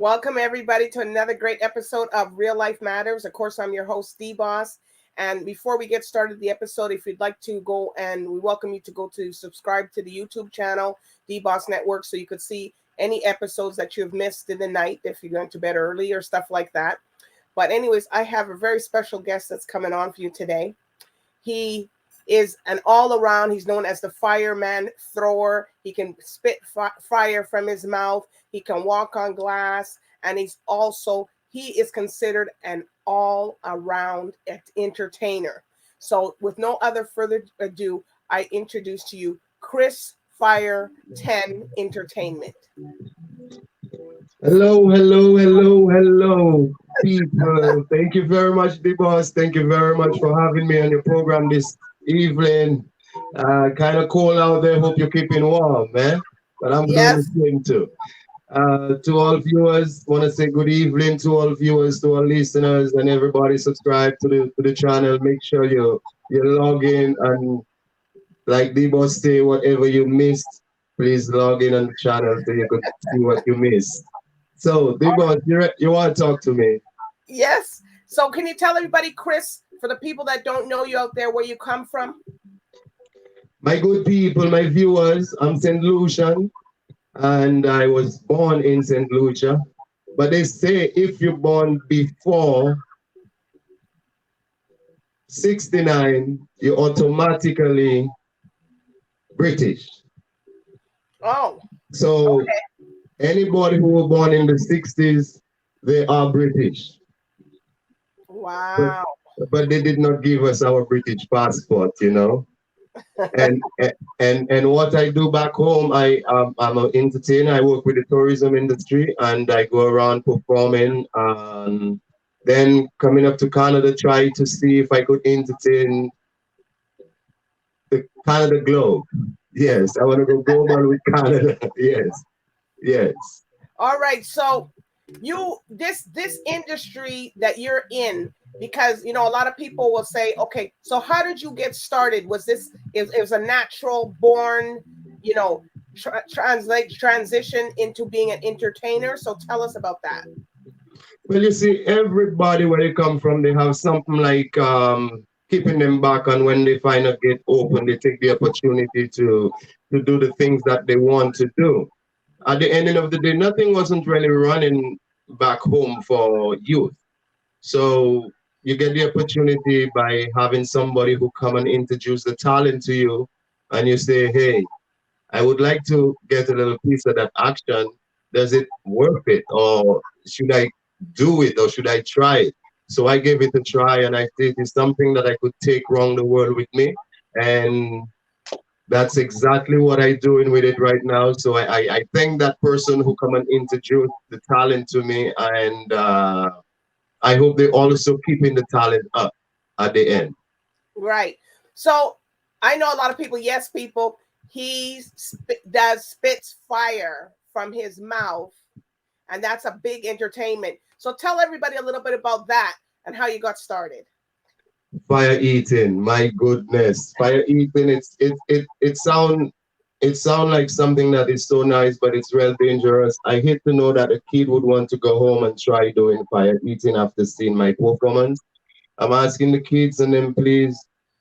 Welcome, everybody, to another great episode of Real Life Matters. Of course, I'm your host, DBoss. And before we get started the episode, if you'd like to go, and we welcome you to go to subscribe to the YouTube channel, DBoss Network, so you could see any episodes that you've missed in the night if you're going to bed early or stuff like that. But anyways, I have a very special guest that's coming on for you today. He is an all-around. He's known as the fireman thrower. He can spit fire from his mouth. He can walk on glass, and he is considered an all-around entertainer. So with no other further ado, I introduce to you Chris Fire 10 Entertainment. Hello, people. Thank you very much, DBoss. Thank you very much for having me on your program this evening. Kind of cold out there. Hope you're keeping warm, man. But I'm doing the same too. To all viewers, want to say good evening to all viewers, to all listeners, and everybody subscribe to the channel. Make sure you log in, and like DBoss say, whatever you missed, please log in on the channel so you could see what you missed. So, DBoss, you want to talk to me? Yes. So can you tell everybody, Chris, for the people that don't know you out there, where you come from? My good people, my viewers, I'm St. Lucian, and I was born in St. Lucia. But they say if you're born before 69, you're automatically British. Oh. So anybody who was born in the 60s, they are British. Wow. But they did not give us our British passport, you know. and what I do back home, I'm an entertainer. I work with the tourism industry, and I go around performing. Then coming up to Canada, try to see if I could entertain the Canada globe. Yes, I want to go global with Canada. Yes. All right. So this industry that you're in, because a lot of people will say, okay, so how did you get started? Was this it was a natural born, transition into being an entertainer? So tell us about that. Well, you see, everybody where they come from, they have something like keeping them back, and when they finally get open, they take the opportunity to do the things that they want to do. At the ending of the day, nothing wasn't really running back home for youth. So you get the opportunity by having somebody who come and introduce the talent to you, and you say, hey, I would like to get a little piece of that action. Does it worth it? Or should I do it, or should I try it? So I gave it a try, and I think it's something that I could take around the world with me. And that's exactly what I'm doing with it right now. So I thank that person who come and introduce the talent to me, and I hope they also keeping the talent up at the end. Right. So I know a lot of people. Yes, people. He spits fire from his mouth, and that's a big entertainment. So tell everybody a little bit about that and how you got started. Fire eating, my goodness, fire eating. It sound like something that is so nice, but it's real dangerous. I hate to know that a kid would want to go home and try doing fire eating after seeing my performance. I'm asking the kids, and then please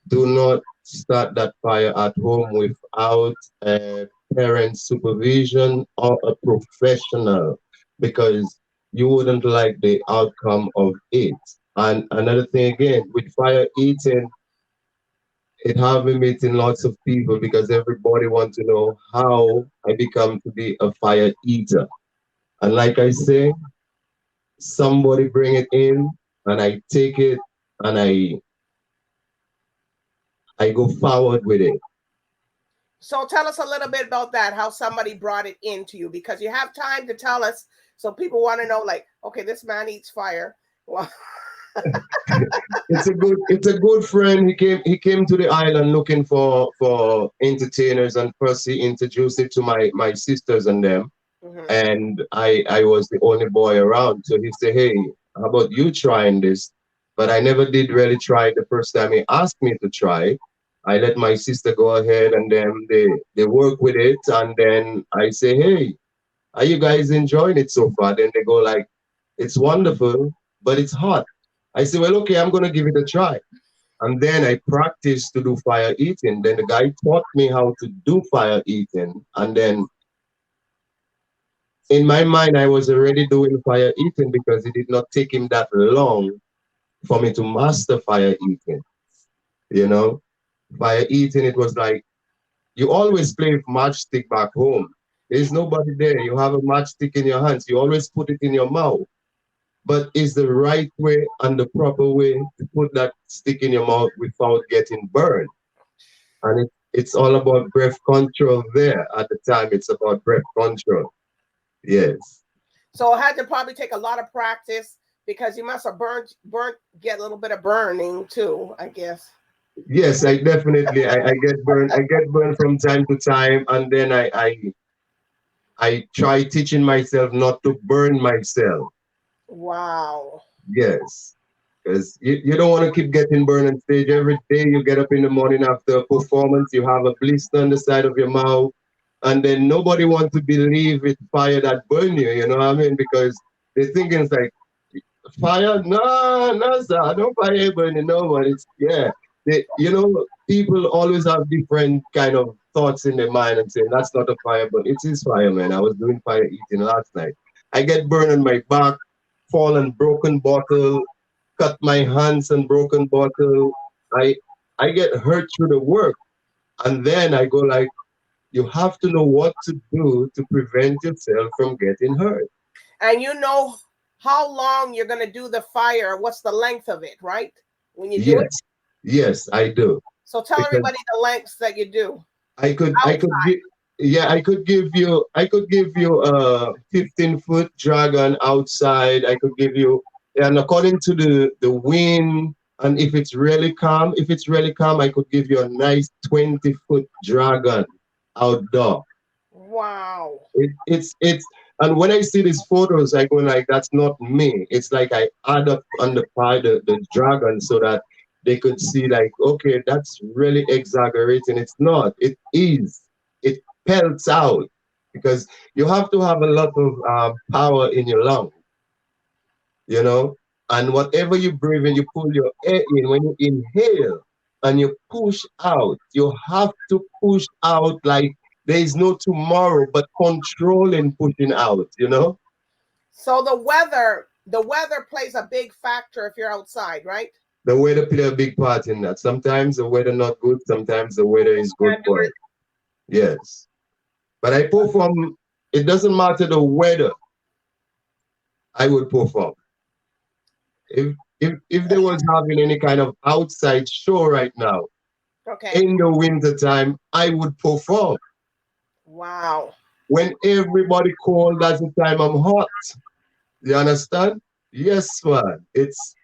do not start that fire at home without a parent supervision or a professional, because you wouldn't like the outcome of it. And another thing again, with fire eating, it have me meeting lots of people because everybody wants to know how I become to be a fire eater. And like I say, somebody bring it in, and I take it, and I go forward with it. So tell us a little bit about that, how somebody brought it into you, because you have time to tell us. So people want to know, like, okay, this man eats fire. Well, It's a good friend. He came to the island looking for entertainers, and first he introduced it to my sisters and them. And I was the only boy around. So he said, hey, how about you trying this? But I never did really try it the first time he asked me to try. I let my sister go ahead, and then they work with it, and then I say, hey, Are you guys enjoying it so far? Then they go like, it's wonderful, but it's hot. I say, well, okay, I'm gonna give it a try. And then I practiced to do fire eating. Then the guy taught me how to do fire eating. And then in my mind, I was already doing fire eating because it did not take him that long for me to master fire eating. You know, fire eating, it was like you always play with matchstick back home. There's nobody there. You have a matchstick in your hands. You always put it in your mouth. But is the right way and the proper way to put that stick in your mouth without getting burned? And it's all about breath control there at the time. It's about breath control. Yes. So it had to probably take a lot of practice because you must have get a little bit of burning too, I guess. Yes, I get burned. I get burned from time to time, and then I try teaching myself not to burn myself. Wow. Yes. Because you don't want to keep getting burned on stage. Every day you get up in the morning after a performance, you have a blister on the side of your mouth, and then nobody wants to believe it's fire that burn you, you know what I mean? Because they're thinking it's like, fire? No, no, sir, no fire burning, no one. It's, yeah. People always have different kind of thoughts in their mind and saying, that's not a fire, but it is fire, man. I was doing fire eating last night. I get burned on my back, fall and broken bottle, cut my hands and broken bottle. I I get hurt through the work. And then I go like, you have to know what to do to prevent yourself from getting hurt. And you know how long you're going to do the fire, what's the length of it, right? When you do it. Yes, yes, I do. So tell Because everybody the lengths that you do. I could give yeah, I could give you a 15-foot dragon outside. I could give you, and according to the wind, and if it's really calm, I could give you a nice 20-foot dragon outdoor. Wow. It's and when I see these photos, I go like, that's not me. It's like I add up on the pie the dragon so that they could see like, okay, that's really exaggerating. It's not. It is. It pelts out because you have to have a lot of power in your lung, you know. And whatever you breathe in, you pull your air in. When you inhale and you push out, you have to push out like there is no tomorrow, but controlling pushing out, you know? So the weather plays a big factor if you're outside, right? The weather play a big part in that. Sometimes the weather not good, sometimes the weather is good Can't do for it. it. Yes. But I perform, it doesn't matter the weather, I would perform. If they was having any kind of outside show right now, Okay. in the winter time, I would perform. Wow. When everybody cold, that's the time I'm hot. You understand? Yes, man. It's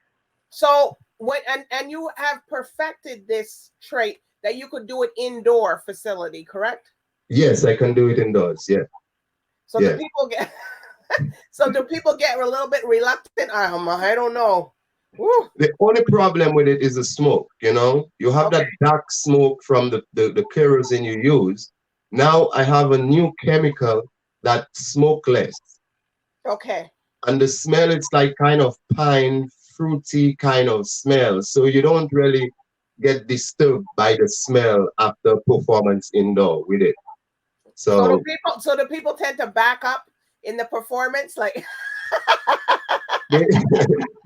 So when and you have perfected this trait that you could do it indoor facility, correct? yes, I can do it indoors. Yeah, So do yeah. people get so do people get a little bit reluctant? I don't know. Woo. The only problem with it is the smoke, you know? You have Okay. that dark smoke from the kerosene you use. Now I have a new chemical that smokeless. Okay. And the smell, it's like kind of pine, fruity kind of smell. So you don't really get disturbed by the smell after performance indoor with it. So Do people tend to back up in the performance? Like they,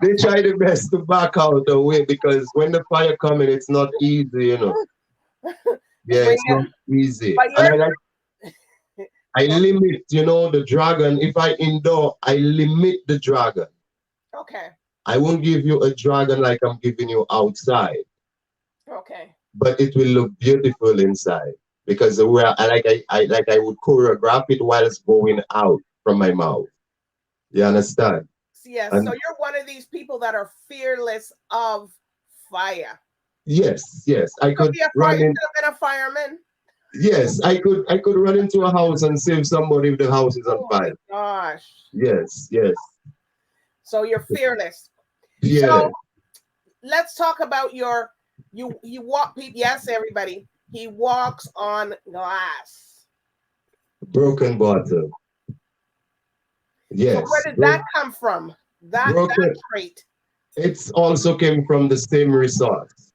they try the best to back out away because when the fire coming, it's not easy, you know. Yeah, but it's not easy. but And you're I limit, the dragon. If I indoor, I limit the dragon. okay. I won't give you a dragon like I'm giving you outside, Okay. but it will look beautiful inside because the way I would choreograph it while it's going out from my mouth. You understand? Yes. So And you're one of these people that are fearless of fire. yes, yes, I You could could be a fire. run You in. could have been a fireman. Yes, I could run into a house and save somebody if the house is on Oh my fire. gosh. Yes, yes, So you're fearless. So yeah. let's talk about you walk. Yes, everybody. He walks on glass. Broken bottle. So where Yes. did that come from? That Broken. trait. It's also came from the same resource,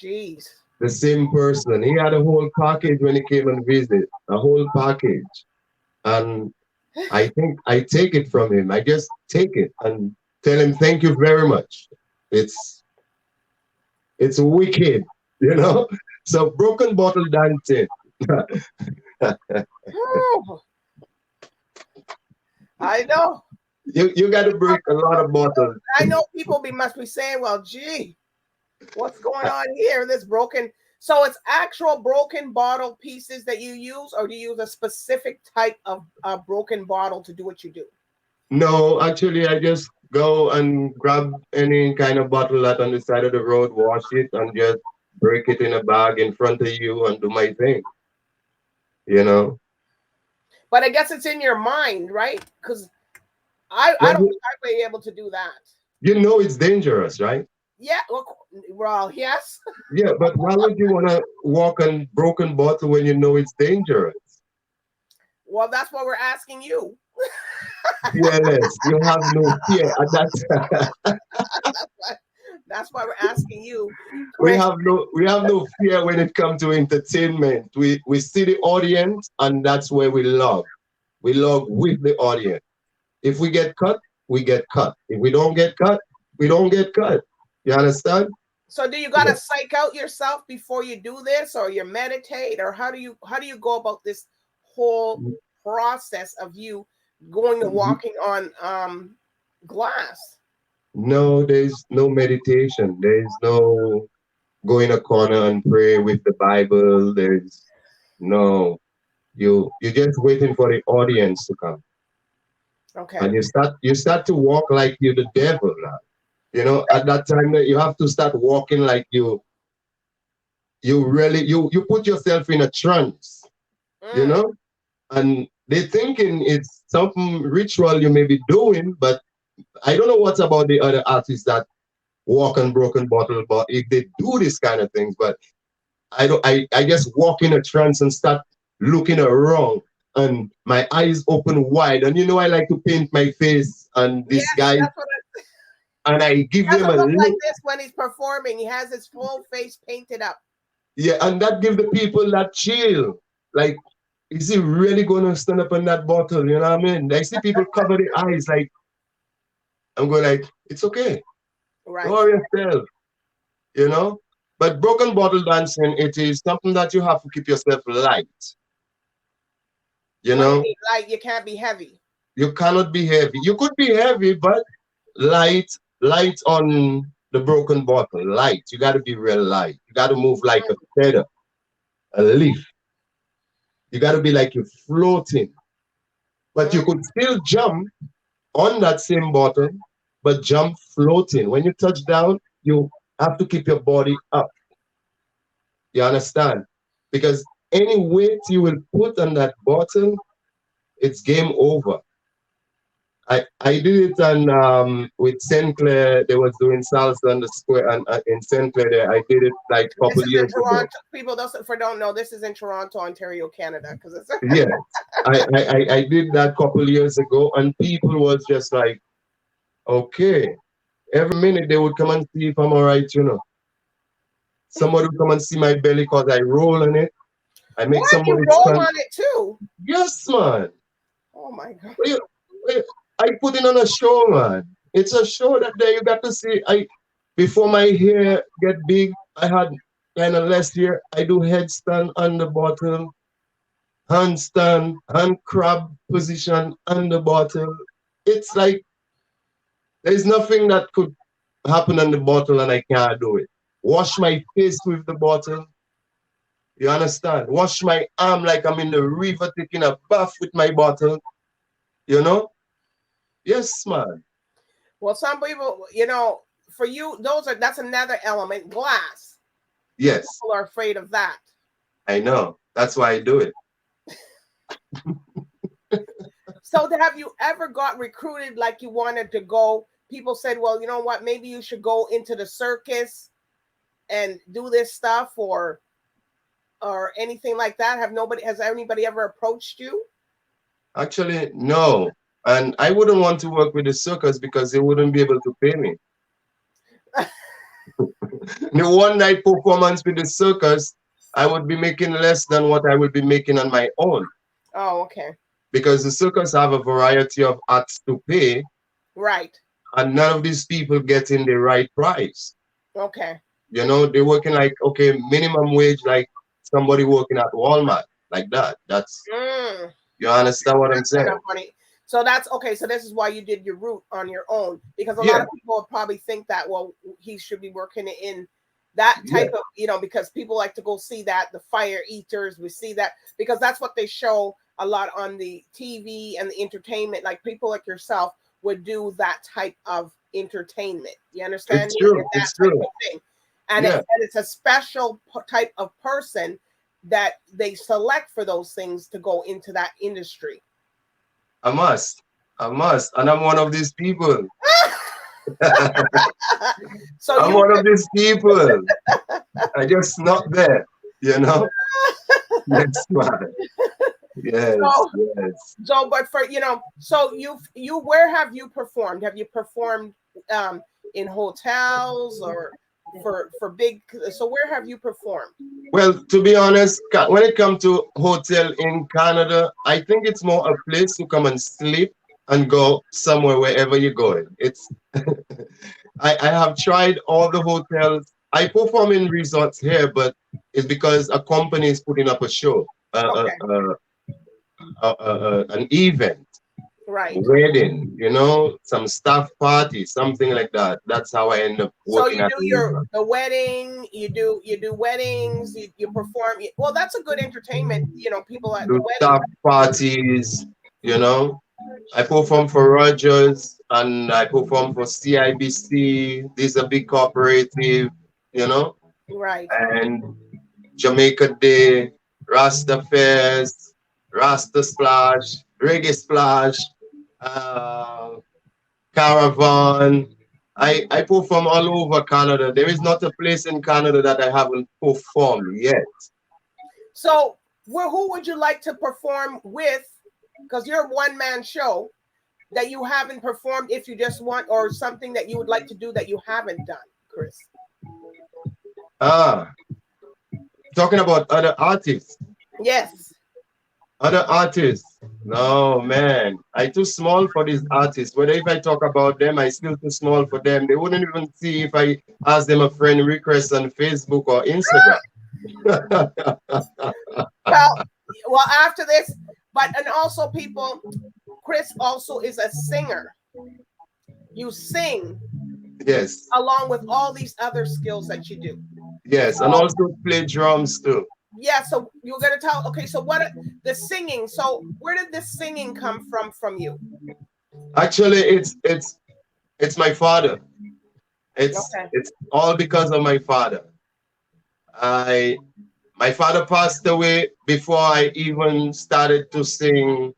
Jeez. the same person. He had a whole package when he came and visit, a whole package. And I think I take it from him. I just take it and tell him thank you very much. It's it's wicked, you know. So broken bottle dancing. Whew. I know. You got to break a lot of bottles. I know people must be saying, well, gee, what's going on here? This broken. So it's actual broken bottle pieces that you use, or do you use a specific type of broken bottle to do what you do? No, actually, I just go and grab any kind of bottle that on the side of the road, wash it, and just break it in a bag in front of you and do my thing. You know. But I guess it's in your mind, right? Because I Well, don't think I'd be able to do that. you know it's dangerous, right? Yeah, well, yes. Yeah, but why would you want to walk on broken bottle when you know it's dangerous? Well, that's what we're asking you. Fearless, you have no fear. And that's That's why we're asking you, we Chris. have no fear when it comes to entertainment. We see the audience, and that's where we love. We love with the audience. If we get cut, we get cut. If we don't get cut, we don't get cut. You understand? So, do you got to psych out yourself before you do this, or you meditate, or how do you go about this whole process of you going and walking on glass? No, there's no meditation. There's no go in a corner and pray with the Bible. There's no you're just waiting for the audience to come. Okay. And you start to walk like you're the devil now. You know, at that time you have to start walking like you really you put yourself in a trance, you know? And they're thinking it's something ritual you may be doing, but I don't know what's about the other artists that walk on broken bottle, but if they do this kind of things, but I just walk in a trance and start looking around and my eyes open wide. And you know I like to paint my face and Yes, this guy that's what and I give them doesn't a look like look. this when he's performing. He has his full face painted up. Yeah, and that give the people that chill. Like, is he really gonna stand up on that bottle? You know what I mean? I see people cover their eyes like I'm going like, it's okay. Right. Don't worry yourself, you know? But broken bottle dancing, it is something that you have to keep yourself light. You What do you know, mean? Like you can't be heavy. you cannot be heavy. You could be heavy, but light, light on the broken bottle. Light. You got to be real light. You got to move like a feather, a leaf. You got to be like you're floating. But you could still jump on that same bottle, but jump floating. When you touch down, you have to keep your body up. You understand? Because any weight you will put on that bottle, it's game over. I did it on with St. Clair. They was doing salsa on the square and in St. Clair. There, I did it like a This couple is in years ago. Toronto. People don't know this is in Toronto, Ontario, Canada. Because it's Yes, I did that couple years ago, and people was just like, okay. Every minute they would come and see if I'm all right. You know, somebody would come and see my belly because I roll on it. I make what you somebody roll stand. on it too. Yes, man. Oh my god. Well, well, I put it on a show, man. It's a show that there you got to see. I before my hair get big, I had kind of less hair. I do headstand on the bottom, handstand, hand crab position on the bottom. It's like there's nothing that could happen on the bottle and I can't do it. Wash my face with the bottle. You understand? Wash my arm like I'm in the river taking a bath with my bottle. You know? Yes, man. Well, some people, for you, that's another element. Glass. Yes, People are afraid of that. I know. That's why I do it. So, have you ever got recruited like you wanted to go? People said, "Well, you know what? Maybe you should go into the circus and do this stuff, or anything like that." Has anybody ever approached you? Actually, no. And I wouldn't want to work with the circus because they wouldn't be able to pay me. The one night performance with the circus, I would be making less than what I would be making on my own. Oh, okay. Because the circus have a variety of acts to pay, Right. and none of these people getting the right price. Okay. You know, they're working like, okay, minimum wage, like somebody working at Walmart, like that. That's, Mm. you understand what I'm That's kind saying? of funny. So that's okay. So this is why you did your route on your own, because a lot Yeah, of people would probably think that, well, he should be working in that yeah, type of, because people like to go see that, the fire eaters, we see that because that's what they show a lot on the TV and the entertainment. Like people like yourself would do that type of entertainment. You understand it's me? And true. that It's type true. of thing. And, Yeah, it's a special type of person that they select for those things to go into that industry. I must. I must. And I'm one of these people. So I'm you one of these people. I just not there, you know? Yes, man. Yes, so yes. but for so you where have you performed? Have you performed in hotels or for big? So where have you performed? Well, to be honest, when it comes to hotel in Canada, I think it's more a place to come and sleep and go somewhere wherever you're going. It's I have tried all the hotels. I perform in resorts here, but it's because a company is putting up a show, Okay, an event, right. wedding, some staff party, something like that. That's how I end up So working you at do the resort. the wedding, you do weddings, you perform. Well, that's a good entertainment. People at the Do wedding. staff parties, you know. I perform for Rogers and I perform for CIBC. This is a big cooperative, you know, Right, and Jamaica Day, Rasta Fest, Rasta Splash, Reggae Splash, uh, Caravan. I perform all over Canada. There is not a place in Canada that I haven't performed yet. so who would you like to perform with? Because you're a one-man show that you haven't performed, if you just want, or something that you would like to do that you haven't done, Chris. Ah, talking about other artists. Yes. Other artists. No, man. I too small for these artists. Whether if I talk about them, I still too small for them. They wouldn't even see if I ask them a friend request on Facebook or Instagram. Well, after this, but and also people, Chris also is a singer. You sing Yes. along with all these other skills that you do. Yes. And So also play drums too. yeah, so you're gonna tell. Okay, so the singing? So where did this singing come from you? Actually, it's my father. Okay. It's all because of my father. I My father passed away before I even started to sing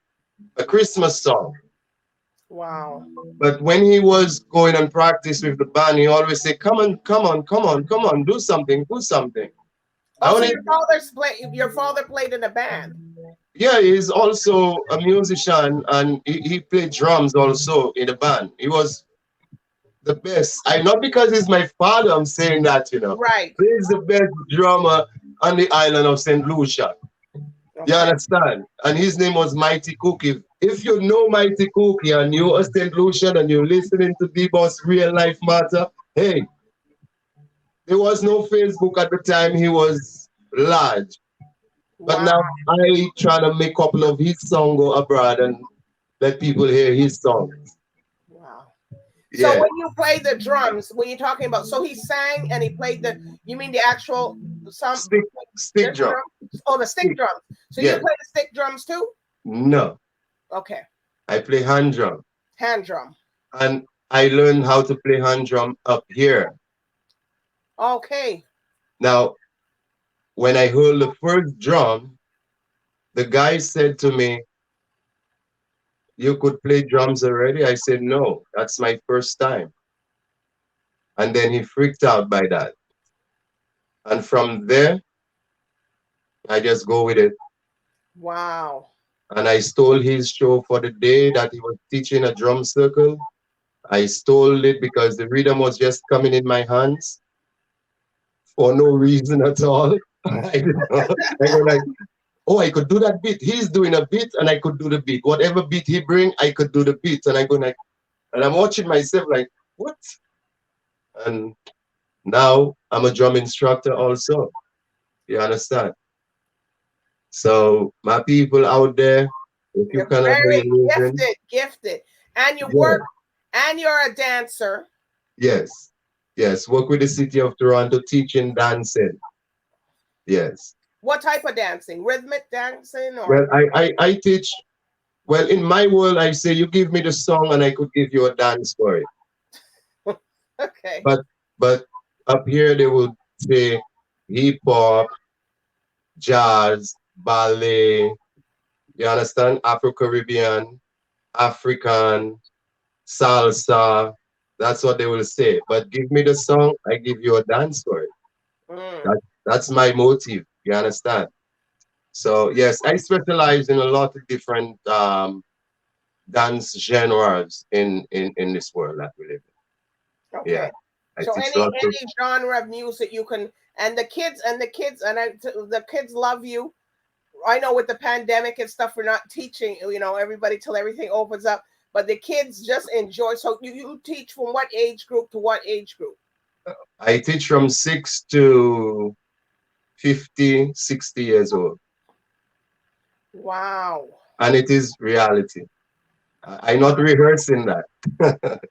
a Christmas song. Wow. But when he was going and practice with the band, he always say, "Come on, come on, come on, come on, do something, do something." I Oh, so only, your father played in a band. yeah, he's also a musician and he played drums also in the band. He was the best. I not because he's my father, I'm saying that, Right. He's the best drummer on the island of St. Lucia. You Okay. understand? And his name was Mighty Cookie. If you know Mighty Cookie and you're a St. Lucian and you're listening to DBoss Real Life Matter, hey, there was no Facebook at the time he was large. But Wow. now I try to make a couple of his songs go abroad and let people hear his songs. Wow. So Yeah. when you play the drums, when you're talking about, so he sang and he played you mean the actual some Stick this drum. drum? Oh, the stick Stick. drums. So you Yeah. play the stick drums too? No. Okay. I play hand drum. Hand drum. And I learned how to play hand drum up here. Okay. Now, when I heard the first drum, the guy said to me, "You could play drums already?" I said, "No, that's my first time." And then he freaked out by that. And from there, I just go with it. Wow. and I stole his show for the day that he was teaching a drum circle. I stole it because the rhythm was just coming in my hands for no reason at all. I didn't know. I go like, oh, I could do that beat. He's doing a beat, and I could do the beat. Whatever beat he bring, I could do the beat. And I go like, and I'm watching myself like, what? And now I'm a drum instructor also. You understand? So my people out there, if you You're cannot do your very moving, gifted, and you yeah, work, and you're a dancer. yes, yes. Work with the city of Toronto teaching dancing. Yes. What type of dancing? Rhythmic dancing Well, or? I teach. Well, in my world, I say you give me the song and I could give you a dance for it. Okay. But but up here they would say hip hop, jazz, ballet. You understand? Afro Caribbean, African, salsa. That's what they will say. But give me the song, I give you a dance for it. Mm, That's my motive. You understand? So yes, I specialize in a lot of different dance genres in this world that we live in. Yeah, okay. I So teach lots of. any genre of music you can, and the kids love you. I know with the pandemic and stuff, we're not teaching, everybody till everything opens up. But the kids just enjoy. So you teach from what age group to what age group? I teach from 6 to 50, 60 years old, Wow. and it is reality. I'm not rehearsing that.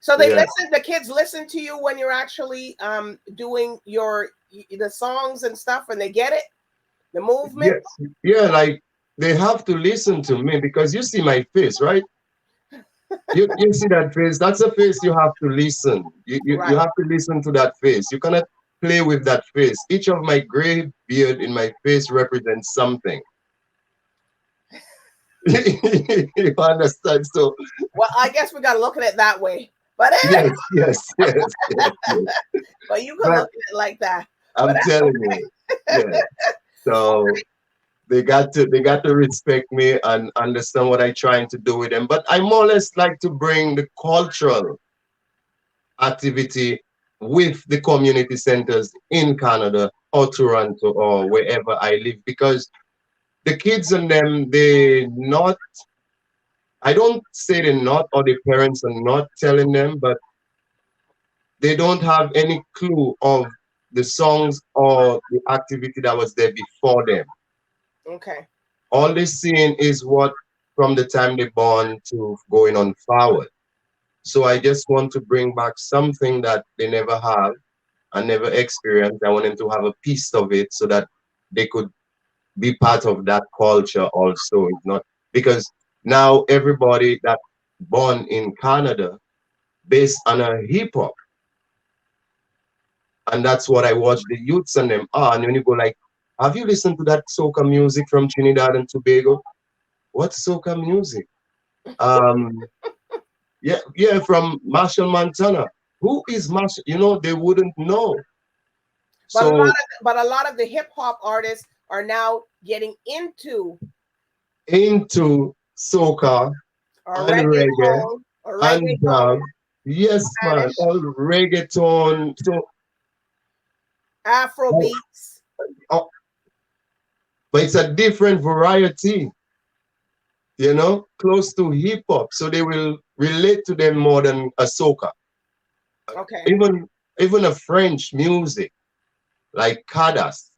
So they Yeah. listen. The kids listen to you when you're actually doing the songs and stuff, and they get it, the movement. Yes. Yeah. Like they have to listen to me because you see my face, right? You see that face. That's a face you have to listen. You Right. have to listen to that face. You cannot play with that face. Each of my gray beard in my face represents something. You understand? So Well, I guess we got to look at it that way. But yes, yes, yes, yes, yes. but you can But look at it like that. But I'm telling you, yeah. So they got to respect me and understand what I'm trying to do with them. But I more or less like to bring the cultural activity with the community centers in Canada or Toronto or wherever I live because the kids and them they not I don't say they're not or the parents are not telling them, but they don't have any clue of the songs or the activity that was there before them. okay. All they're seeing is what from the time they're born to going on forward. So I just want to bring back something that they never have and never experienced. I want them to have a piece of it so that they could be part of that culture also. It's not because now everybody that born in Canada based on a hip hop. And that's what I watch the youths and them are. And when you go like, have you listened to that soca music from Trinidad and Tobago? What's soca music? Um, yeah, yeah, from Marshall Montana. Who is Marshall? They wouldn't know. So But a lot of the hip hop artists are now getting into into soca or and reggae and reggaeton, yes, man, Spanish, all reggaeton. So, Afro oh, beats. oh, but it's a different variety, close to hip hop. So they will relate to them more than a soca. Okay. Even a French music like Cadas.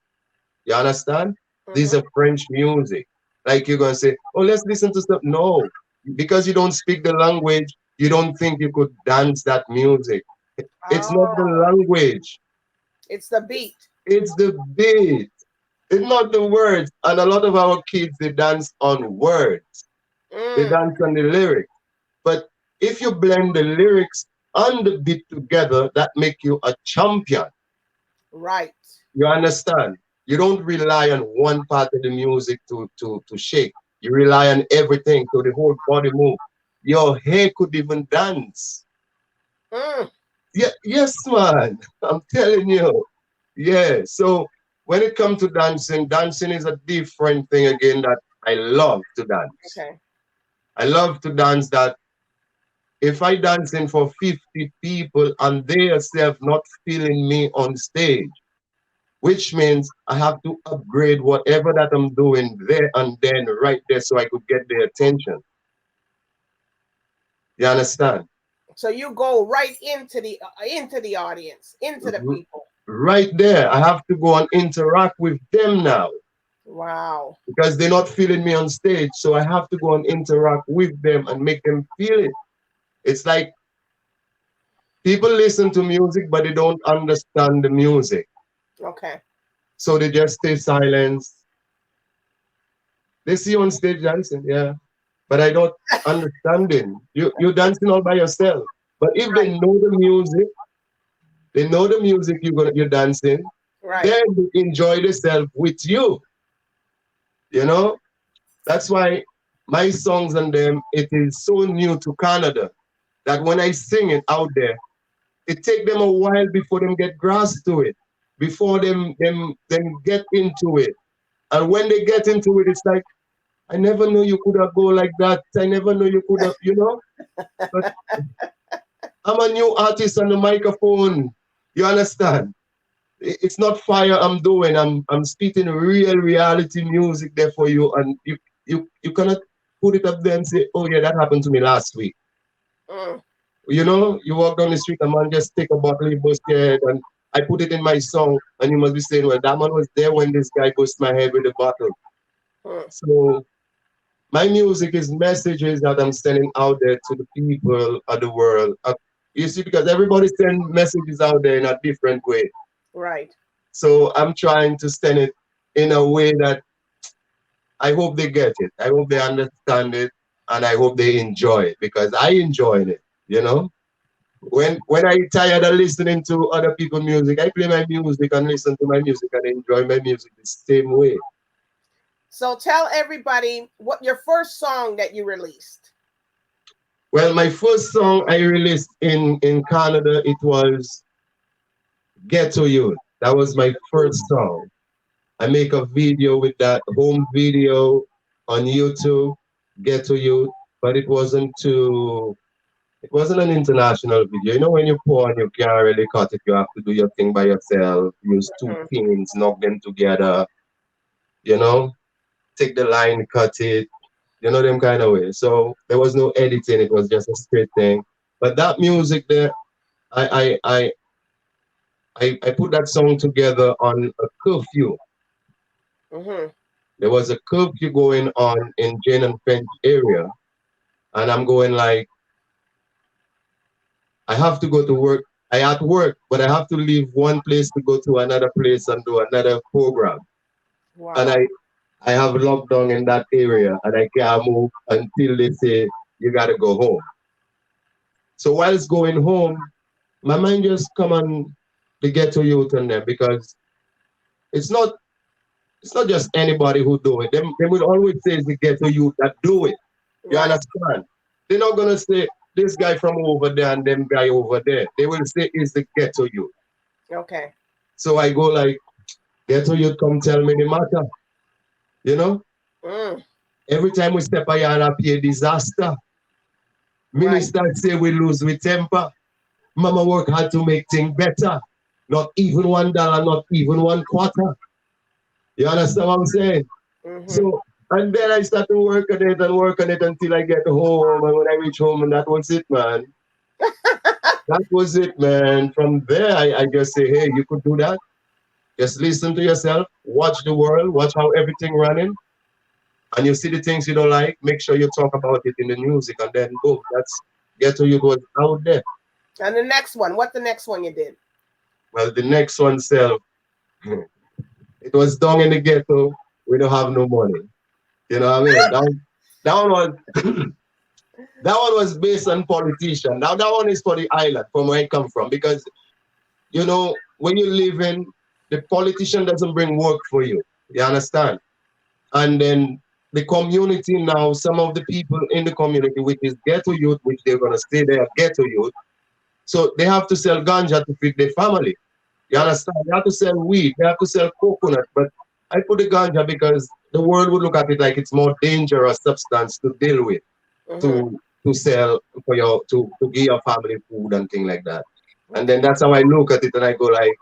You understand? These Mm-hmm. are French music. Like you're gonna say, oh, let's listen to stuff. No, because you don't speak the language, you don't think you could dance that music. It's not the Oh, language, it's the beat. it's the beat. It's not the words. And a lot of our kids they dance on words. They Mm, dance on the lyrics. But if you blend the lyrics and the beat together, that make you a champion. right. You understand? You don't rely on one part of the music to shake. You rely on everything so the whole body move. Your hair could even dance. Mm, Yeah, yes, man. I'm telling you. Yeah. So when it comes to dancing, dancing is a different thing again that I love to dance. Okay. I love to dance that if I dancing for 50 people and they themselves not feeling me on stage, which means I have to upgrade whatever that I'm doing there and then right there so I could get their attention. You understand? So you go right into the audience, into the people. Right there, I have to go and interact with them now Wow. because they're not feeling me on stage. So I have to go and interact with them and make them feel it. It's like people listen to music, but they don't understand the music. Okay. So they just stay silent. They see you on stage dancing, yeah. But I don't understanding. You're dancing all by yourself. But if they Right. know the music, they know the music you're dancing, Right. then they enjoy themselves with you. You know? That's why my songs and them, it is so new to Canada that when I sing it out there, it take them a while before them get grasp to it, before them get into it. And when they get into it, it's like, I never knew you could have go like that. I never knew you could have, you know? But I'm a new artist on the microphone. You understand? It's not fire I'm doing. I'm spitting real reality music there for you, and you cannot put it up there and say, oh yeah, that happened to me last week. Mm. You know, you walk down the street, a man just take a bottle, he bust your head, and I put it in my song, and you must be saying, well, that man was there when this guy bust my head with the bottle. Mm. So my music is messages that I'm sending out there to the people of the world. You see, because everybody sends messages out there in a different way. Right. So I'm trying to send it in a way that I hope they get it. I hope they understand it, and I hope they enjoy it because I enjoy it. You know, when I tired of listening to other people's music, I play my music and listen to my music and enjoy my music the same way. So tell everybody what your first song that you released. Well, my first song I released in Canada, it was Ghetto Youth. That was my first song. I make a video with that home video on YouTube, Ghetto Youth, but it wasn't an international video. You know, when you pour and you can't really cut it, you have to do your thing by yourself, use two Mhm. pins, knock them together, you know, take the line, cut it, you know, them kind of way. So there was no editing, it was just a straight thing. But that music there, I I I I put that song together on a curfew. Mhm. There was a curfew going on in Jane and French area, and I'm going like, I have to go to work. I at work, but I have to leave one place to go to another place and do another program. And Wow. I have lockdown in that area, and I can't move until they say you gotta go home. So while it's going home, my mind just come on the ghetto youth on them because it's not it's not just anybody who do it. They will always say it's the ghetto youth that do it. You Right. understand? They're not gonna say this guy from over there and them guy over there. They will say it's the ghetto youth. Okay. So I go like, ghetto youth come tell me the matter. You know? Mm. Every time we step out and appear disaster. Right. Minister say we lose with temper. Mama work hard to make things better. Not even $1, not even one quarter. You understand what I'm saying? Mhm. So, and then I start to work on it and work on it until I get home. And when I reach home, and that was it, man. That was it, man. From there, I just say, hey, you could do that. Just listen to yourself, watch the world, watch how everything running, and you see the things you don't like. Make sure you talk about it in the music, and then boom, that's Ghetto Youth was out there. And the next one. What the next one you did? Well, the next one, self, it was down in the ghetto. We don't have no money. You know what I mean? That one was that one was based on politician. Now that one is for the island, from where I come from, because you know when you live in, the politician doesn't bring work for you. You understand? And then the community now, some of the people in the community, which is ghetto youth, which they're gonna stay there, ghetto youth. So they have to sell ganja to feed their family. You understand? They have to sell weed. They have to sell coconut. But I put the ganja because the world would look at it like it's more dangerous substance to deal with, Mm-hmm. to sell for your to give your family food and things like that. And then that's how I look at it and I go like,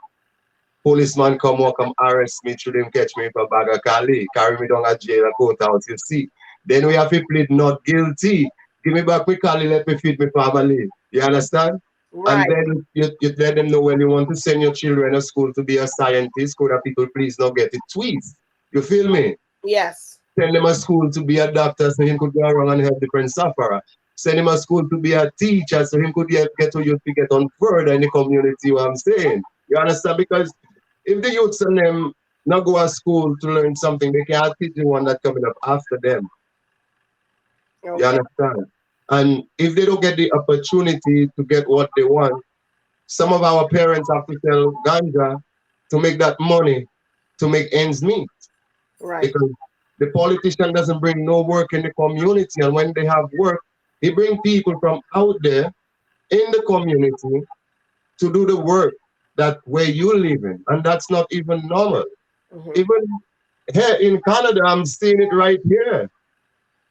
policeman come or come arrest me, should him catch me for bag of Cali, carry me down a jail a courthouse, you see. Then we have to plead not guilty. Give me back my Cali, let me feed my family. You understand? And Right. then you let them know when you want to send your children to school to be a scientist, could that people please not get it twist. You feel me? Yes. Send him a school to be a doctor so him could go around and help different sufferer. Send him a school to be a teacher so him could get to you to get on further in the community, what I'm saying. You understand? Because if the youths and them not go to school to learn something, they can't teach the one that coming up after them. You Okay. understand? And if they don't get the opportunity to get what they want, some of our parents have to sell ganja to make that money to make ends meet. Right. Because the politician doesn't bring no work in the community, and when they have work, he bring people from out there in the community to do the work that where you live in, and that's not even normal. Mm-hmm. Even here in Canada, I'm seeing it right here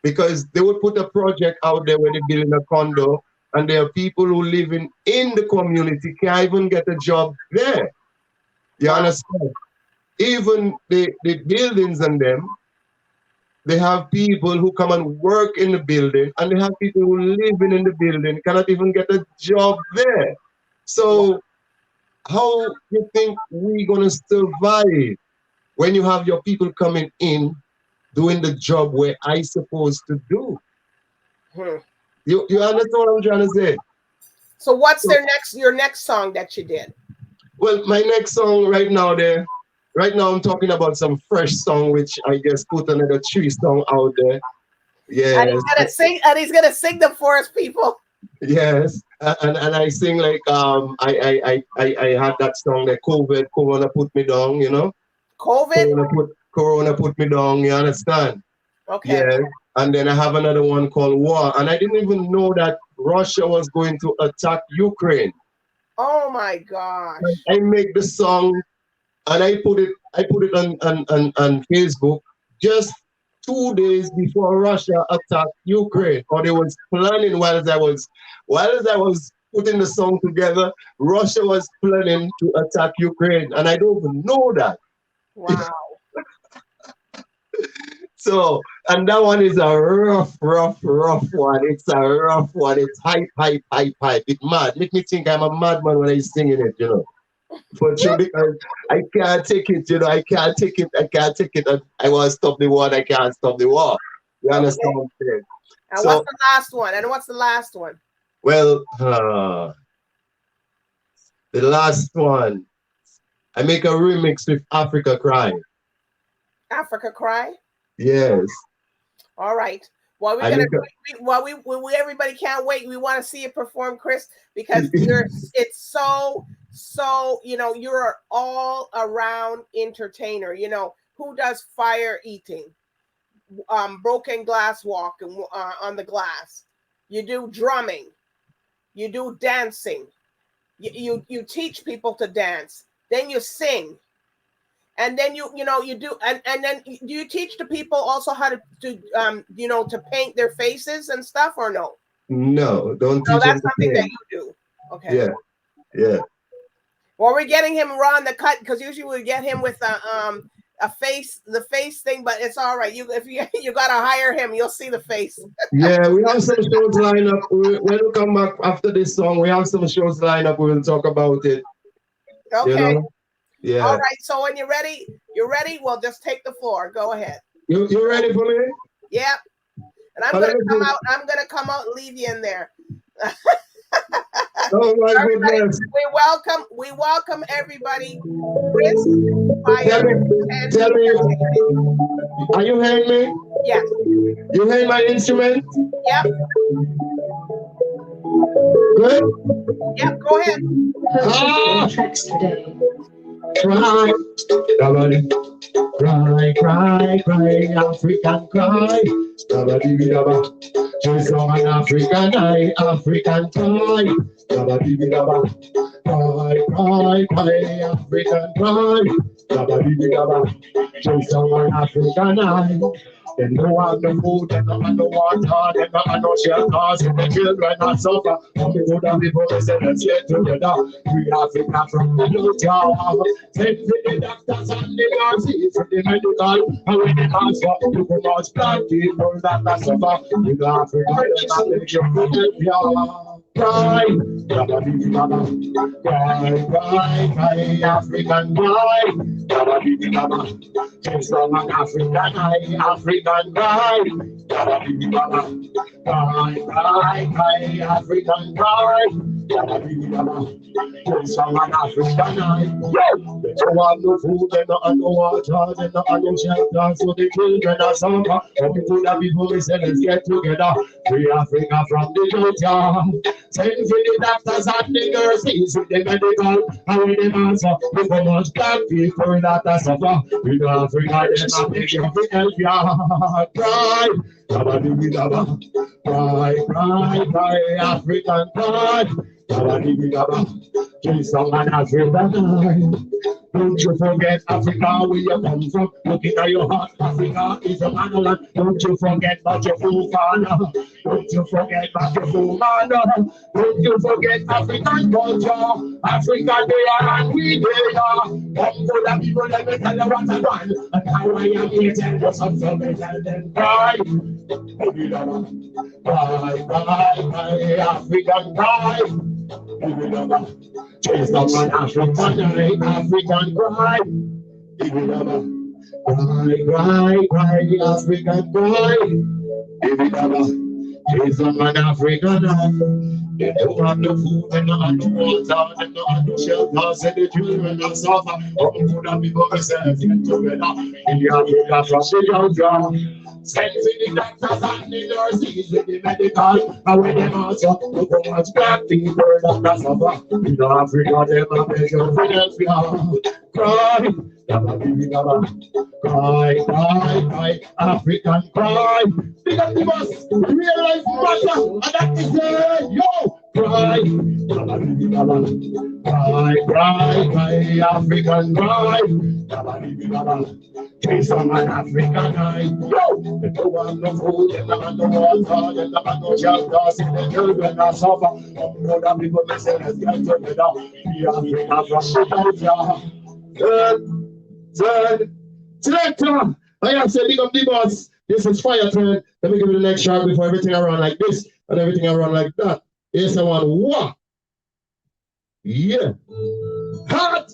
because they would put a project out there where they're building a condo, and there are people who live in the community can't even get a job there. You Wow. understand? Even the buildings and them, they have people who come and work in the building, and they have people who living in the building cannot even get a job there. So how you think we gonna survive when you have your people coming in doing the job where I supposed to do? Hmm. You understand what I'm trying to say? So what's So, your next song that you did? well, my next song right now I'm talking about some fresh song which I guess put another three song out there. And Yes, he's gonna sing, and he's gonna sing them for us, people. yes, and I sing like I had that song that Corona put me down, you know. COVID. Corona put me down. You understand? Okay. Yes. And then I have another one called War, and I didn't even know that Russia was going to attack Ukraine. Oh my gosh. I make the song and I put it on Facebook just 2 days before Russia attacked Ukraine, or they was planning while as I was putting the song together, Russia was planning to attack Ukraine, and I don't even know that. Wow. So, and that one is a rough one. It's a rough one. It's hype. It's mad. Make me think I'm a madman when I'm singing it, you know. For sure, because I can't take it, you know. I can't take it. I want to stop the war. I can't stop the war. You understand Okay. what I'm saying? And what's So, the last one? And what's the last one? well, the last one, I make a remix with Africa Cry. Africa Cry. Yes, All right. Well, we're I gonna make a. while we everybody can't wait. We want to see you perform, Chris, because it's so you're an all around entertainer. You know who does fire eating, broken glass walking on the glass. You do drumming. You do dancing. You teach people to dance. Then you sing. And then you do, and then do you teach the people also how to paint their faces and stuff, or no? No, don't No, teach them that's to something that paint. you do. Okay. Yeah, yeah. Well, we're getting him raw in the cut because usually we get him with the face thing, but it's all right. If you gotta hire him, you'll see the face. Yeah, we have some shows lined up. When we come back after this song, we have some shows lined up. We will talk about it. You Okay. know? All Yeah. right. So when you're ready, well, just take the floor. Go ahead. You ready for me? Yeah. And I'm Oh, gonna let me come see. out. I'm gonna come out and leave you in there. Oh my Everybody, goodness. we welcome everybody. Chris Tell Fire me, and tell me, Entertainment. are you hearing me? Yes. You hear my instrument? Yep. Good? Yep. Go ahead. Ah! Tracks today. Cry. Somebody. Cry, African cry. Dabba-dibby-dabba. Just on an African eye, African cry. Dabba-dibby-dabba. Cry, African cry. Just someone African eye. They don't have the food, they don't have the water, they don't have no shelters, and the children are suffer. And the good people say, let's get together. We Africa from the Utah. Send for the doctors and the nurses, for the medical, and when they ask for too much black people that are suffer. We Africa, they're not making you help ya. Cry, cry, African cry, just from an African eye, African cry, cry, African cry, just from an African eye. They don't have no food, they don't have no water, they don't have no shelter, so the children are suffer. And the good people we say, let's get together. We Africa from the Utah. Send for the doctors and the nurses with the medical and with the answer. We so much black people that are suffer. We don't Africa, they're not making you help ya. Cry, cry, African cry. Just someone African. Don't you forget Africa, where you come from. Looking at your heart, Africa is a motherland. Don't you forget about your forefather. Don't you forget about your forefather. Don't you forget African culture. Africa there and we there. Come to the people, let me tell you what I want. And how I am here, tell you something, tell them cry. Cry, African cry. Chase up an African cry, African cry. Cry, African cry. Chase up an African cry. They don't have the food, they don't have the water, they don't have the shelter, say the children are suffer. Come to the people themselves get together in the Africa from the Georgia. Send to the doctors and the nurses with the medical, and when them answer, look how much black people that are suffer. In Africa, them are making Philadelphia. Cry, cry, African cry. Big up the boss, real life matter, and that is it, yo. Cry, African cry. Chase on an African eye, yo. They don't want no food, they don't want no water, they don't want no shelter. See the children are suffer. Other people may say, let's get together. We Africa from the Turn. Selector, I have said, big up DBoss. This is fire turn. Let me give you the next shot before everything around like this and everything around like that. Here's the one. What? Yeah. Hot.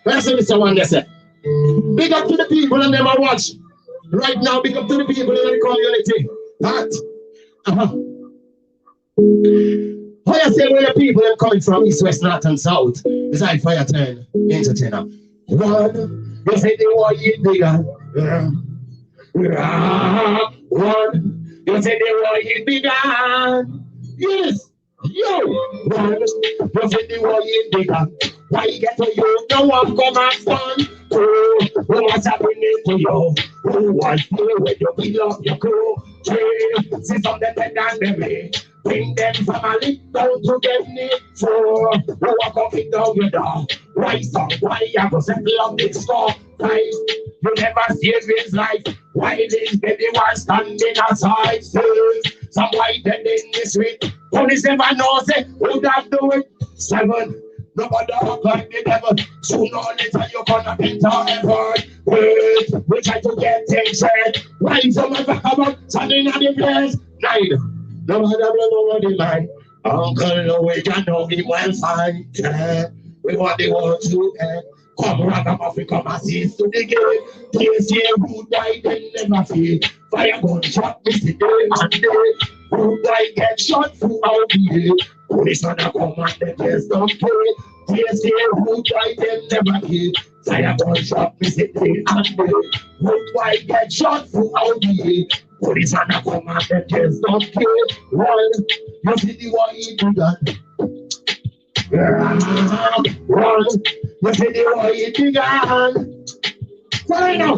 Let's see this one. Let's say. Big up to the people and them I watch. Right now, big up to the people in the community. Hot. How you say where the people are coming from east, west, north, and south? It's like fire turn, entertainer. One, you say they want you bigger. One, you say they want you bigger. Yes, yo. One, you say they want you bigger. Why you get to you? No one come and fun. Two, what's happening to you? Who wants you when you build up your crew? Three, see some them dead and them. Bring them family down to get me. Four, who are coming down your door? Rise up, why you go settle up this score? Five, you never save his life. Why this baby was standing aside? Six, some white dead in the street. Police never knows it, who that do it? Seven, nobody act like the devil. Sooner or later you're gonna enter heaven. Eight, we try to get things right. Rise up and back up, standing at the place. Nine, no matter what the line. Uncle, no way, you know him well fine. We want the world to end. Come ragamuffin, come assist to the game. Place here, good guy, they never feel. Fire gun shot, miss the day and day. Good guy get shot throughout the day. Police man a come and the place don't pay. Place here, good guy, they never kill. Fire gun shot, miss the day and day. Good guy get shot throughout the day. Police man a come and the place don't pay. One, you see the war he do that. One, you see the war he began. Sorry now.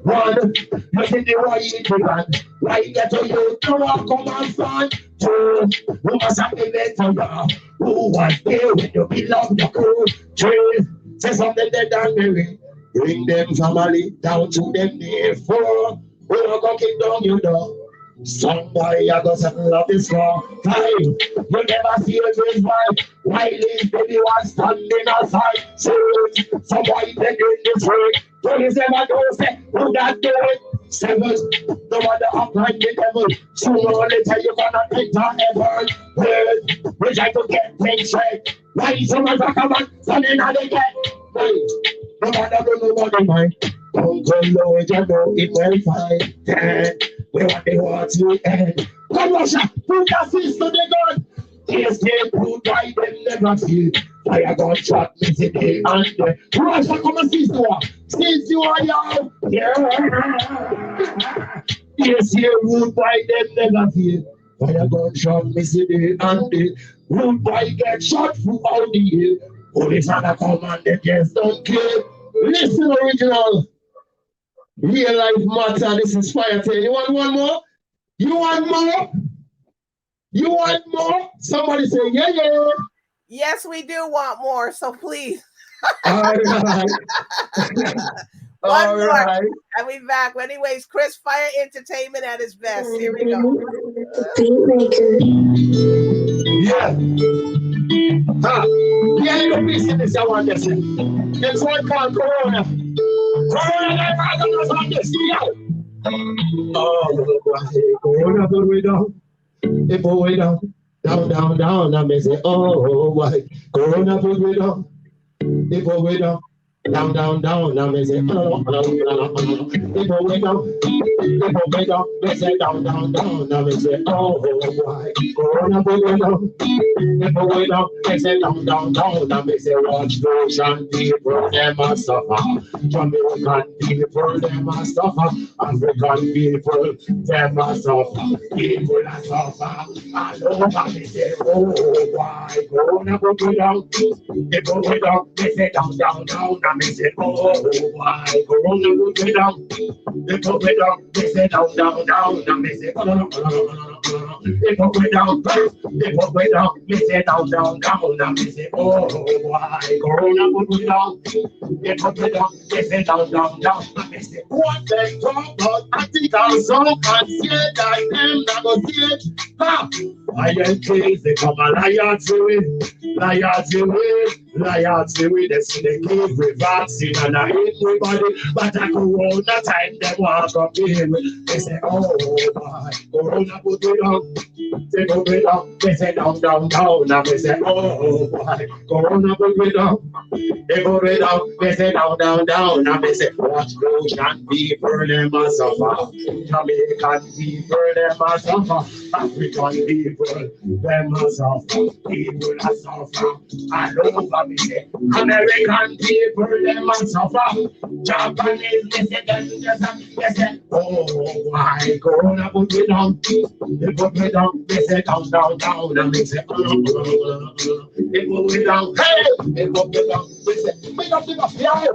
One, you see the white man. Right get to you, to walk on my son. Two, you must have been better. Who was there when you belong the crew? Three, say something dead and buried. Bring them family down to them near. Four, we are gonna kick down your door. Somebody I got settle up this floor. Five, you never see a great wife. While his baby was standing outside. Six, somebody begging this way. Police never know say who that do it. Seven, no matter how like the devil. Sooner or later you gonna enter heaven. Eight, we try to get things straight. Why someone's a come on, standing on the gate. Nine, no matter nobody mind. Don't go low, you know it will fight. 10, we want the war to end. Come Russia, put that fist to the gun. Yes, they put by them never feel. Fire gun shot me today and then. Russia, come and see you. Since you are young. Yeah. Yes, they root by them never feel. Fire gun shot me today and then. Root by get shot throughout the year. Police and a command, they just don't care. Listen, original. Real life matter. This is Fire Tail. You want one more? You want more? You want more? Somebody say, yeah, yeah. Yes, we do want more. So please. All right. All right. And we back. Anyways, Chris Fire Entertainment at his best. Here we go. Yeah. Yeah, you don't miss this. I want to say. There's one called Corona. Corona, I don't know about this. Oh, Corona, put me down. They put me down. Down, down, down. I may say, oh, why? Corona, put me down. They put me down. Down, down, down. I may say, oh, they put me down. They put me down. They say, down, down, down. I may say, oh, why? Corona, put me down. They put me down. They say, down, down, down. I may say, watch Russian people, them a suffer. Jamaican people, them a suffer. African people, them a suffer. People a suffer. And over me say, oh, why? Corona, put me down. They put me down. They say, down, down, down. I may say, oh, why? Corona, put me down. They put me down. They say, down, down, down. I may say, oh, they put me down. They put me down. They say, down, down, down. I may say, oh, why? Corona, put me down. They put me down. They say, down, down, down. I may say, what they talk about? I think I'm so concerned that them not go see it. Ha! ENT, they come a liar to it. Liar to it. Liar to it. They see they give me vaccine and I hate nobody. But I corona time, they walk up here. They say, oh, my. Corona put me down. They put me down. They say, down, down, down. And they say, oh, my. Corona put me down. They put me down. They say, down, down, down. And they say, watch Russian people, them a suffer. Jamaican people, them a suffer. African people, them a suffer. People a suffer. All over me say, American people, them a suffer. Japanese, they say, they say, oh, why? Corona put me down. They put me down. They say, down, down, down. And they say, they put me down. Hey! They put me down. They say, big up, yeah.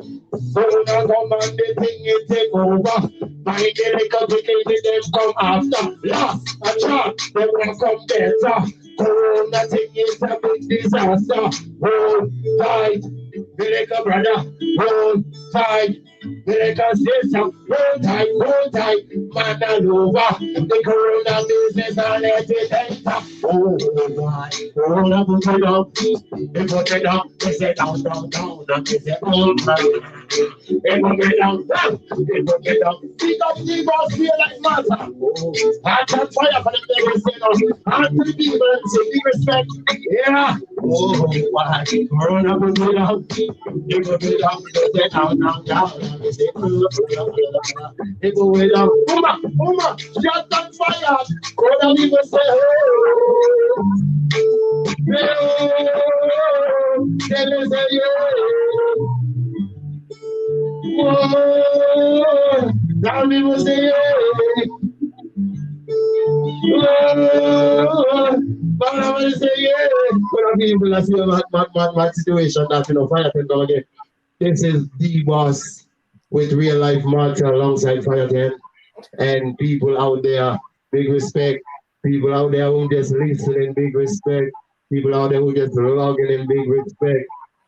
Corona come and the thing is take over. My little bit them come after. Last a chart, they will come better. Corona thing is a big disaster. Hold tight, the little brother. Hold tight, the little sister. Hold tight, man all over. The corona business and let it enter. Oh, why? Corona put it down. They put it down. They say down, down, down. And they say, oh, man. They put it down. They put it down. Pick up DBoss, feel like matter. I can fire for the devil, say no. And the people say, give respect. Yeah. Oh, why? Corona put it down. They put it down. They say down, down, down. And they say, they put it down. Uma, shut that fire. Corona people say, oh. Oh, tell us a oh, now people say, oh, but I want to say, yeah. But people are seeing that situation that, you know, Fire Tail again. This is DBoss with Real Life Malta alongside Fire 10. And people out there, big respect. People out there who just listening, big respect. People out there who just logging in, big respect.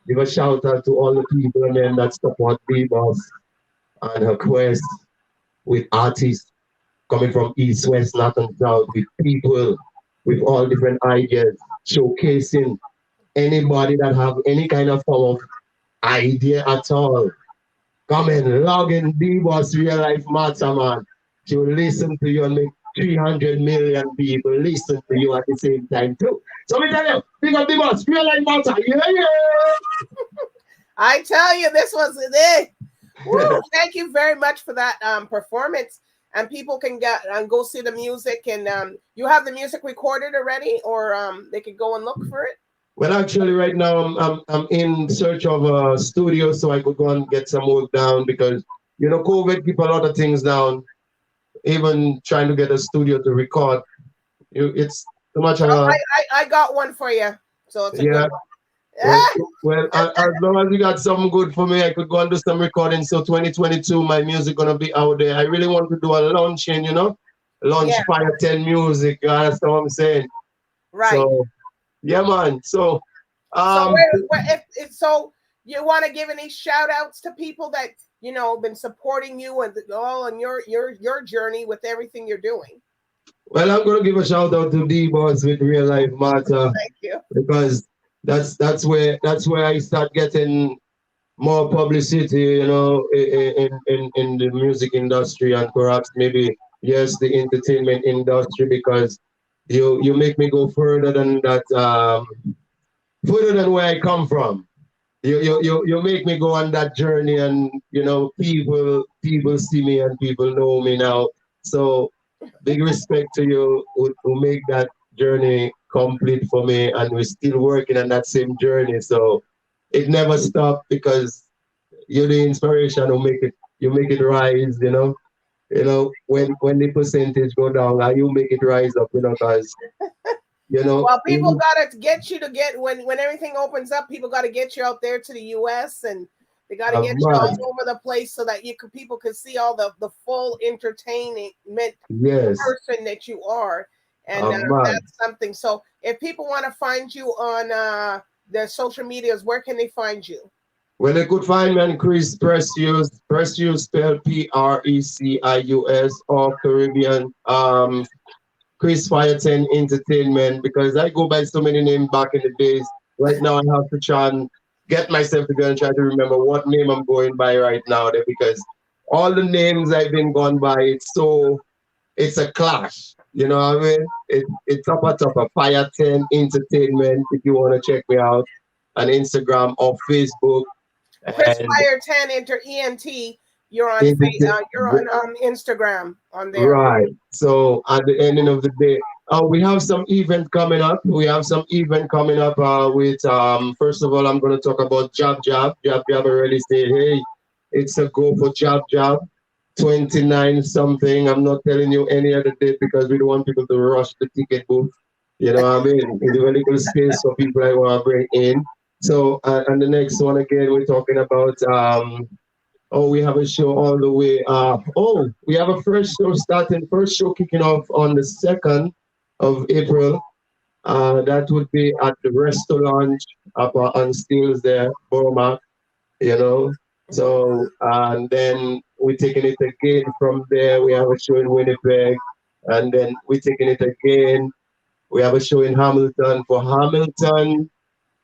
Give a shout out to all the people and then that support DBoss and her quest with artists coming from east, west, north, and south, with people with all different ideas, showcasing anybody that have any kind of form of idea at all. Come and log in DBoss Real Life Matter, man. She will listen to you and make 300 million people listen to you at the same time, too. So let me tell you, big up DBoss Real Life Matter. Yeah, yeah. I tell you, this was it. Woo, thank you very much for that performance. And people can get and go see the music. And you have the music recorded already, or they could go and look for it. Well, actually, right now I'm in search of a studio so I could go and get some work down because COVID keep a lot of things down. Even trying to get a studio to record, it's too much of Oh, a I got one for you, so it's a good yeah. one. Well, Ah, as long as you got something good for me, I could go and do some recording. So 2022, my music gonna be out there. I really want to do a launching, launch yeah, Fire 10 music. You understand what I'm saying? right. So yeah, man. So So um, so you want to give any shout outs to people that been supporting you and all on your journey with everything you're doing? well, I'm gonna give a shout out to D-Boss with Real Life Matter Thank you. because that's where I start getting more publicity, in the music industry and perhaps maybe yes, the entertainment industry because you make me go further than that, further than where I come from. You make me go on that journey, and people see me and people know me now. So big respect to you who make that journey complete for me, and we're still working on that same journey. So it never stopped because you're the inspiration who make it you make it rise, when the percentage go down, you make it rise up, because Well, people even gotta get you to get when everything opens up. People got to get you out there to the U.S. and they got to I'm get you all mad. over the place so that people can see all the full entertainment Yes, person that you are, and I'm mad. that's something. So, if people want to find you on the social medias, where can they find you? Well, they could find me on Chris Precious spelled Precius or Caribbean. Chris Fire 10 Entertainment because I go by so many names back in the days. Right now, I have to try and get myself together and try to remember what name I'm going by right now there because all the names I've been gone by, it's a clash. You know what I mean? It's up at top of Fire 10 Entertainment if you want to check me out on Instagram or Facebook Chris and Fire 10 enter ENT. You're entertain. on Instagram on there. Right. So at the ending of the day, we have some event coming up. We have some event coming up with first of all, I'm going to talk about Jab Jab. Jab Jab already said, hey, it's a go for Jab Jab. 29 something. I'm not telling you any other date because we don't want people to rush the ticket booth. You know what I mean? It's a little space for people I want to bring in. So, and the next one again, we're talking about oh, we have a show all the way. We have a first show kicking off on the 2nd of April. That would be at the restaurant up on Steels there, Burma, you know. Mhm. So, and then we're taking it again from there. We have a show in Winnipeg, and then we're taking it again. We have a show in Hamilton. For Hamilton,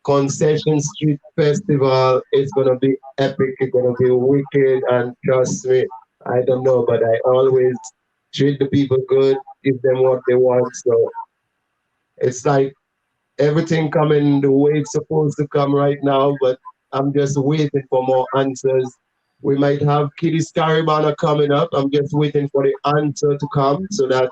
Concession Street Festival is gonna be epic. It's gonna be wicked, and trust me, I don't know, but I always treat the people good, give them what they want. So it's like everything coming the way it's supposed to come right now, but I'm just waiting for more answers. We might have Kitty's Caribana coming up. I'm just waiting for the answer to come so that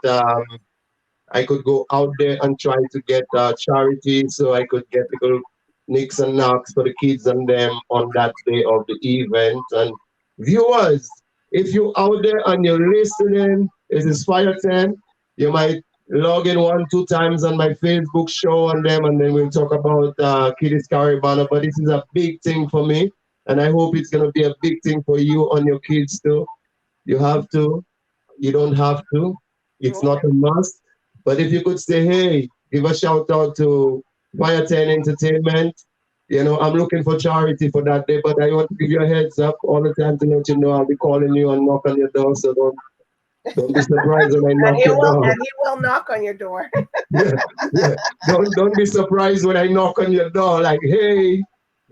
I could go out there and try to get charity so I could get little nicks and knocks for the kids and them on that day of the event. And viewers, if you're out there and you're listening, this is Fire 10. You might log in 1, 2 times on my Facebook show and them, and then we'll talk about Kiddies Caribana. But this is a big thing for me. And I hope it's going to be a big thing for you and your kids too. You have to. You don't have to. It's not Okay. a must. But if you could say, hey, give a shout out to Fire 10 Entertainment. I'm looking for charity for that day, but I want to give you a heads up all the time to let you know I'll be calling you and knock on your door. So don't be surprised when I And knock he your will, door. and he will knock on your door. Yeah, yeah. Don't be surprised when I knock on your door like, hey,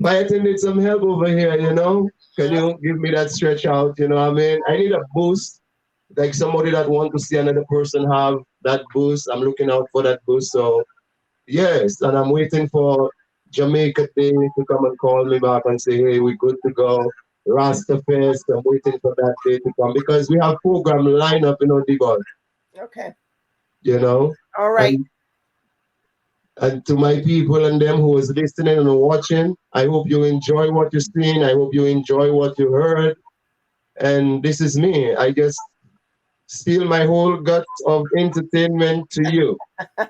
Fire 10 need some help over here. Can you give me that stretch out? You know what I mean? I need a boost, like somebody that want to see another person have that boost. I'm looking out for that boost. So yes, and I'm waiting for Jamaica Day to come and call me back and say, hey, we're good to go. Rasta Fest, I'm waiting for that day to come because we have program lineup, DBoss, Okay. you know. All right. And and to my people and them who is listening and watching, I hope you enjoy what you're seeing. I hope you enjoy what you heard. And this is me. I just spill my whole guts of entertainment to you. And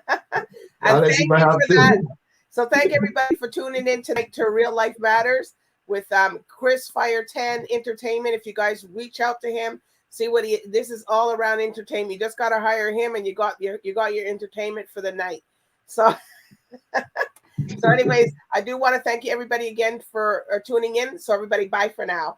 Unless if thank I you have for that. to. So thank everybody for tuning in tonight to Real Life Matters with Chris Fire 10 Entertainment. If you guys reach out to him, see what this is all around entertainment. You just gotta hire him and you got your entertainment for the night. So so anyways, I do want to thank you everybody again for tuning in. So everybody, bye for now.